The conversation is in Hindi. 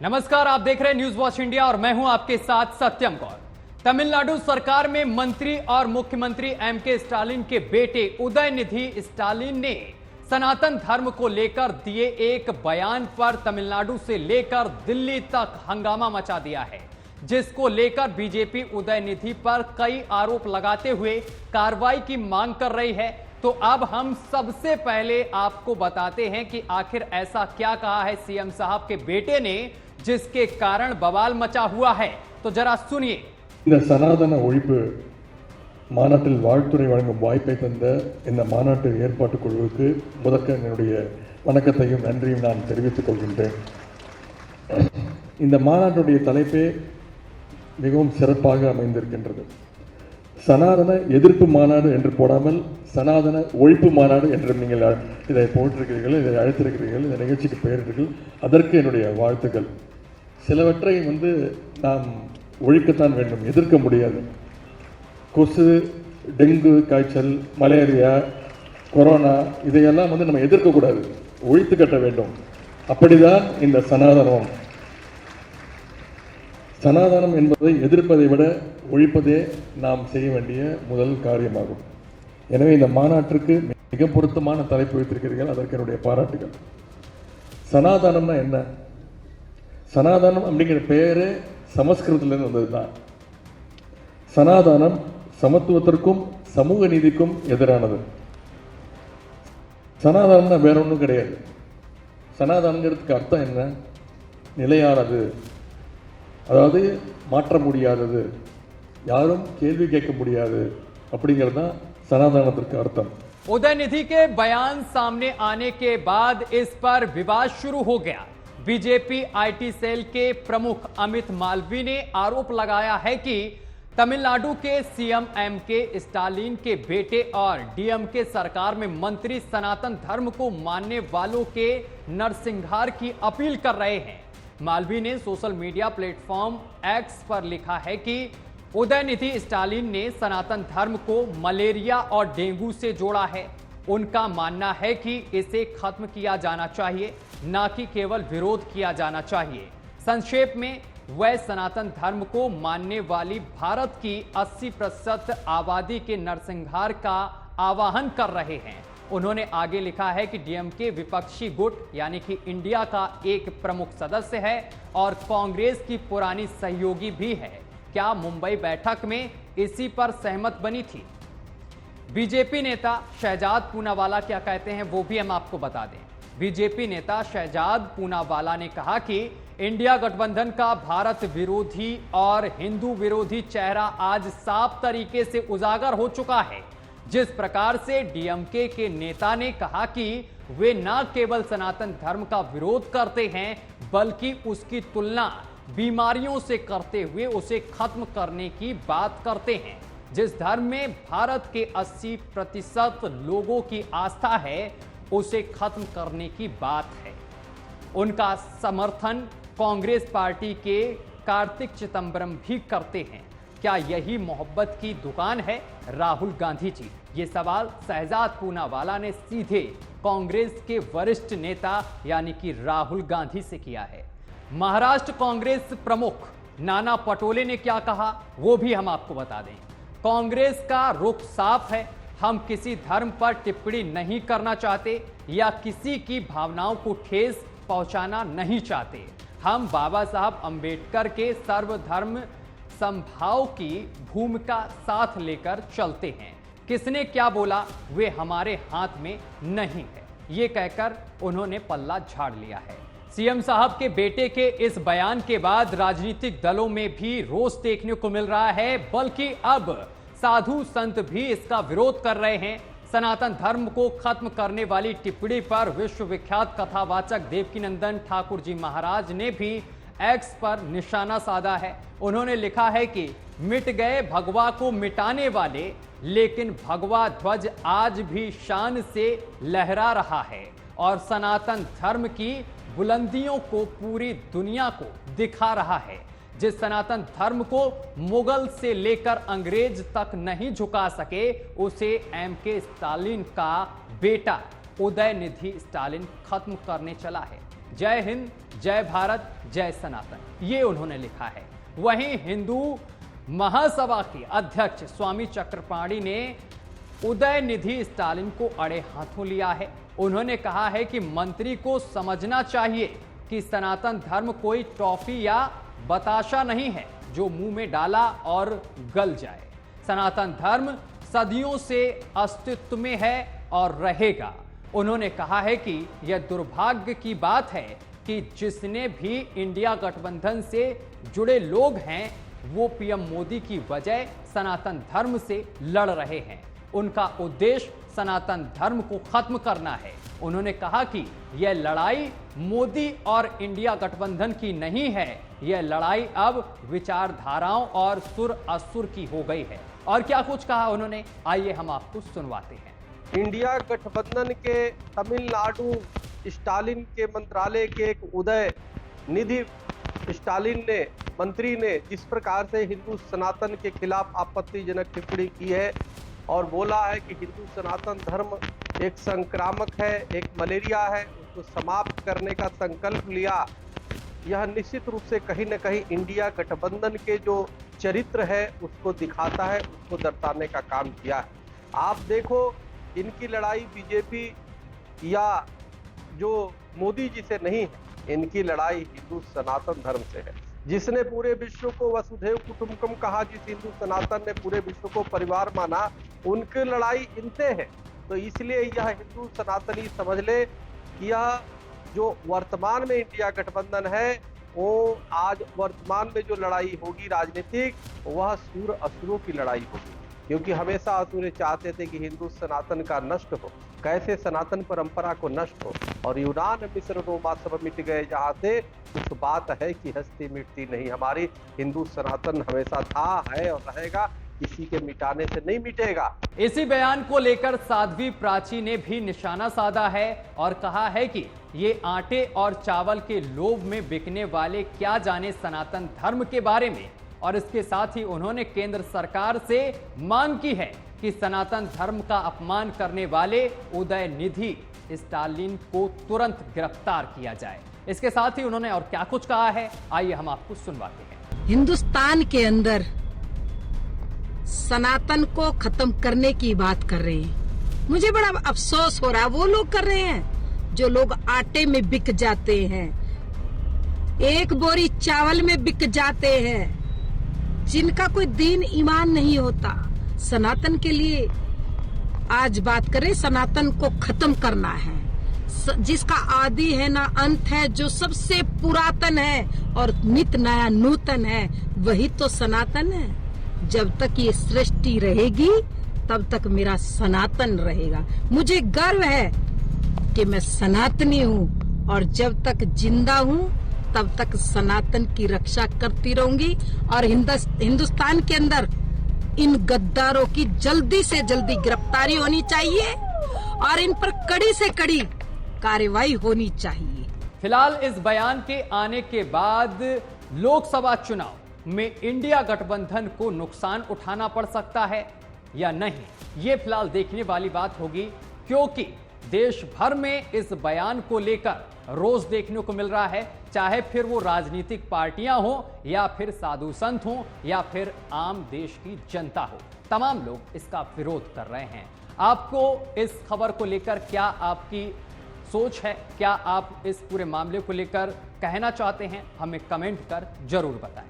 नमस्कार, आप देख रहे हैं न्यूज वॉच इंडिया और मैं हूं आपके साथ सत्यम गौर। तमिलनाडु सरकार में मंत्री और मुख्यमंत्री एमके स्टालिन के बेटे उदयनिधि स्टालिन ने सनातन धर्म को लेकर दिए एक बयान पर तमिलनाडु से लेकर दिल्ली तक हंगामा मचा दिया है, जिसको लेकर बीजेपी उदयनिधि पर कई आरोप लगाते हुए कार्रवाई की मांग कर रही है। तो अब हम सबसे पहले आपको बताते हैं कि आखिर ऐसा क्या कहा है सीएम साहब के बेटे ने जिसके कारण बवाल मचा हुआ है। तो जरा सुनिए। இந்த சனாதன ஒழிப்பு மாநாட்டில் வாழ்த்துறை வழங்கும் வாய்ப்பை தந்த இந்த மாநாட்டு ஏற்பாட்டு குழுவுக்கு முதற்க என்னுடைய வணக்கத்தையும் நன்றியும் நான் தெரிவித்துக் கொள்கின்றேன். இந்த மாநாட்டுடைய தலைப்பே மிகவும் சிறப்பாக அமைந்திருக்கின்றது. சனாதன எதிர்ப்பு மாநாடு என்று போடாமல் சனாதன ஒழிப்பு மாநாடு என்று நீங்கள் இதை போட்டிருக்கிறீர்கள், இதை அழைத்திருக்கிறீர்கள், இந்த நிகழ்ச்சிக்கு பெயரிட்டீர்கள். அதற்கு என்னுடைய வாழ்த்துக்கள். சிலவற்றை நாம் ஒழிக்கத்தான் வேண்டும், எதிர்க்க முடியாது. கொசு, டெங்கு காய்ச்சல், மலேரியா, கொரோனா இதையெல்லாம் நம்ம எதிர்க்கக்கூடாது, ஒழித்து கட்ட வேண்டும். அப்படிதான் இந்த சனாதனம். சனாதனம் என்பதை எதிர்ப்பதை விட ஒழிப்பதே நாம் செய்ய வேண்டிய முதல் காரியமாகும். எனவே இந்த மாநாட்டிற்கு மிக பொருத்தமான தலைப்பு வைத்திருக்கிறீர்கள், அதற்கு என்னுடைய பாராட்டுகள். சனாதனம்னா என்ன? சனாதனம் அப்படிங்கிற பெயரே சமஸ்கிருதத்திலிருந்து வந்தது தான். சனாதனம் சமத்துவத்திற்கும் சமூக நீதிக்கும் எதிரானது. சனாதனம்னா வேற ஒன்றும் கிடையாது. சனாதனங்கிறதுக்கு அர்த்தம் என்ன? நிலையானது, அதாவது மாற்ற முடியாதது, யாரும் கேள்வி கேட்க முடியாது அப்படிங்கிறது தான் சனாதனத்திற்கு அர்த்தம். उदयनिधि के बयान सामने आने के बाद इस पर विवाद शुरू हो गया। बीजेपी आईटी सेल के प्रमुख अमित मालवीय ने आरोप लगाया है कि तमिलनाडु के सीएम एमके स्टालिन के बेटे और डीएमके सरकार में मंत्री सनातन धर्म को मानने वालों के नरसंहार की अपील कर रहे हैं। मालवीय ने सोशल मीडिया प्लेटफॉर्म एक्स पर लिखा है कि उदयनिधि स्टालिन ने सनातन धर्म को मलेरिया और डेंगू से जोड़ा है। उनका मानना है कि इसे खत्म किया जाना चाहिए, न कि केवल विरोध किया जाना चाहिए। संक्षेप में, वह सनातन धर्म को मानने वाली भारत की 80% आबादी के नरसंहार का आह्वान कर रहे हैं। उन्होंने आगे लिखा है कि डीएमके विपक्षी गुट यानी कि इंडिया का एक प्रमुख सदस्य है और कांग्रेस की पुरानी सहयोगी भी है। क्या मुंबई बैठक में इसी पर सहमत बनी थी? बीजेपी नेता शहजाद पूनावाला क्या कहते हैं वो भी हम आपको बता दें। बीजेपी नेता शहजाद पूनावाला ने कहा कि इंडिया गठबंधन का भारत विरोधी और हिंदू विरोधी चेहरा आज साफ तरीके से उजागर हो चुका है। जिस प्रकार से डीएमके के नेता ने कहा कि वे न केवल सनातन धर्म का विरोध करते हैं बल्कि उसकी तुलना बीमारियों से करते हुए उसे खत्म करने की बात करते हैं। जिस धर्म में भारत के 80% लोगों की आस्था है उसे खत्म करने की बात है। उनका समर्थन कांग्रेस पार्टी के कार्तिक चिदंबरम भी करते हैं। क्या यही मोहब्बत की दुकान है? राहुल गांधी जी, ये सवाल शहजाद पूनावाला ने सीधे कांग्रेस के वरिष्ठ नेता यानी कि राहुल गांधी से किया है। महाराष्ट्र कांग्रेस प्रमुख नाना पटोले ने क्या कहा वो भी हम आपको बता दें। कांग्रेस का रुख साफ है, हम किसी धर्म पर टिप्पणी नहीं करना चाहते या किसी की भावनाओं को ठेस पहुंचाना नहीं चाहते। हम बाबा साहब अंबेडकर के सर्वधर्म समभाव की भूमिका साथ लेकर चलते हैं। किसने क्या बोला वे हमारे हाथ में नहीं है, ये कहकर उन्होंने पल्ला झाड़ लिया है। सीएम साहब के बेटे के इस बयान के बाद राजनीतिक दलों में भी रोष देखने को मिल रहा है, बल्कि अब साधु संत भी इसका विरोध कर रहे हैं। सनातन धर्म को खत्म करने वाली टिप्पणी पर विश्वविख्यात कथावाचक देवकीनंदन ठाकुर जी महाराज ने भी एक्स पर निशाना साधा है। उन्होंने लिखा है कि मिट गए भगवा को मिटाने वाले, लेकिन भगवा ध्वज आज भी शान से लहरा रहा है और सनातन धर्म की बुलंदियों को पूरी दुनिया को दिखा रहा है। जिस सनातन धर्म को मुगल से लेकर अंग्रेज तक नहीं झुका सके उसे एमके स्टालिन का बेटा उदयनिधि स्टालिन खत्म करने चला है। जय हिंद, जय भारत, जय सनातन, ये उन्होंने लिखा है। वहीं हिंदू महासभा के अध्यक्ष स्वामी चक्रपाणी ने उदयनिधि स्टालिन को अड़े हाथों लिया है। उन्होंने कहा है कि मंत्री को समझना चाहिए कि सनातन धर्म कोई टॉफी या बताशा नहीं है जो मुंह में डाला और गल जाए। सनातन धर्म सदियों से अस्तित्व में है और रहेगा। उन्होंने कहा है कि यह दुर्भाग्य की बात है कि जिसने भी इंडिया गठबंधन से जुड़े लोग हैं वो पीएम मोदी की वजह सनातन धर्म से लड़ रहे हैं। उनका उद्देश्य सनातन धर्म को खत्म करना है। उन्होंने कहा कि यह लड़ाई मोदी और इंडिया गठबंधन की नहीं है, यह लड़ाई अब विचारधाराओं और सुर असुर की हो गई है। और क्या कुछ कहा उन्होंने, आइए हम आपको सुनवाते हैं। इंडिया गठबंधन के तमिलनाडु स्टालिन के मंत्रालय के एक उदय निधि स्टालिन ने मंत्री ने जिस प्रकार से हिंदू सनातन के खिलाफ आपत्तिजनक टिप्पणी की है और बोला है कि हिंदू सनातन धर्म एक संक्रामक है, एक मलेरिया है, उसको समाप्त करने का संकल्प लिया, यह निश्चित रूप से कहीं न कहीं इंडिया गठबंधन के जो चरित्र है उसको दिखाता है, उसको दर्शाने का काम किया है। आप देखो, इनकी लड़ाई बीजेपी या जो मोदी जी से नहीं है, इनकी लड़ाई हिंदू सनातन धर्म से है, जिसने पूरे विश्व को वसुधैव कुटुंबकम कहा, जिस हिंदू सनातन ने पूरे विश्व को परिवार माना, उनकी लड़ाई इनसे है। तो इसलिए यह हिंदू सनातनी समझ ले कि यह जो वर्तमान में इंडिया गठबंधन है वो आज वर्तमान में जो लड़ाई होगी राजनीतिक, वह सूर असुरों की लड़ाई होगी, क्योंकि हमेशा असुर चाहते थे कि हिंदू सनातन का नष्ट हो, कैसे सनातन परंपरा को नष्ट हो। और यूनान मिस्र रोमा सब मिट गए जहाँ से, कुछ बात है कि हस्ती मिटती नहीं। हमारी हिंदू सनातन हमेशा था, है और रहेगा, किसी के मिटाने से नहीं मिटेगा। इसी बयान को लेकर साध्वी प्राची ने भी निशाना साधा है और कहा है कि ये आटे और चावल के लोभ में बिकने वाले क्या जाने सनातन धर्म के बारे में। और इसके साथ ही उन्होंने केंद्र सरकार से मांग की है कि सनातन धर्म का अपमान करने वाले उदयनिधि स्टालिन को तुरंत गिरफ्तार किया जाए। इसके साथ ही उन्होंने और क्या कुछ कहा है, आइए हम आपको सुनवाते हैं। हिंदुस्तान के अंदर सनातन को खत्म करने की बात कर रहे हैं। मुझे बड़ा अफसोस हो रहा है, वो लोग कर रहे हैं जो लोग आटे में बिक जाते हैं, एक बोरी चावल में बिक जाते हैं, जिनका कोई दीन ईमान नहीं होता। सनातन के लिए आज बात करें, सनातन को खत्म करना है, जिसका आदि है ना अंत है, जो सबसे पुरातन है और नित नया नूतन है, वही तो सनातन है। जब तक ये सृष्टि रहेगी तब तक मेरा सनातन रहेगा। मुझे गर्व है कि मैं सनातनी हूँ और जब तक जिंदा हूँ तब तक सनातन की रक्षा करती रहूंगी। और हिंदुस्तान के अंदर इन गद्दारों की जल्दी से जल्दी गिरफ्तारी होनी चाहिए और इन पर कड़ी से कड़ी कार्रवाई होनी चाहिए। फिलहाल इस बयान के आने के बाद लोकसभा चुनाव में इंडिया गठबंधन को नुकसान उठाना पड़ सकता है या नहीं, ये फिलहाल देखने वाली बात होगी, क्योंकि देश भर में इस बयान को लेकर रोज देखने को मिल रहा है, चाहे फिर वो राजनीतिक पार्टियां हो या फिर साधु संत हो या फिर आम देश की जनता हो, तमाम लोग इसका विरोध कर रहे हैं। आपको इस खबर को लेकर क्या आपकी सोच है, क्या आप इस पूरे मामले को लेकर कहना चाहते हैं, हमें कमेंट कर जरूर बताएं।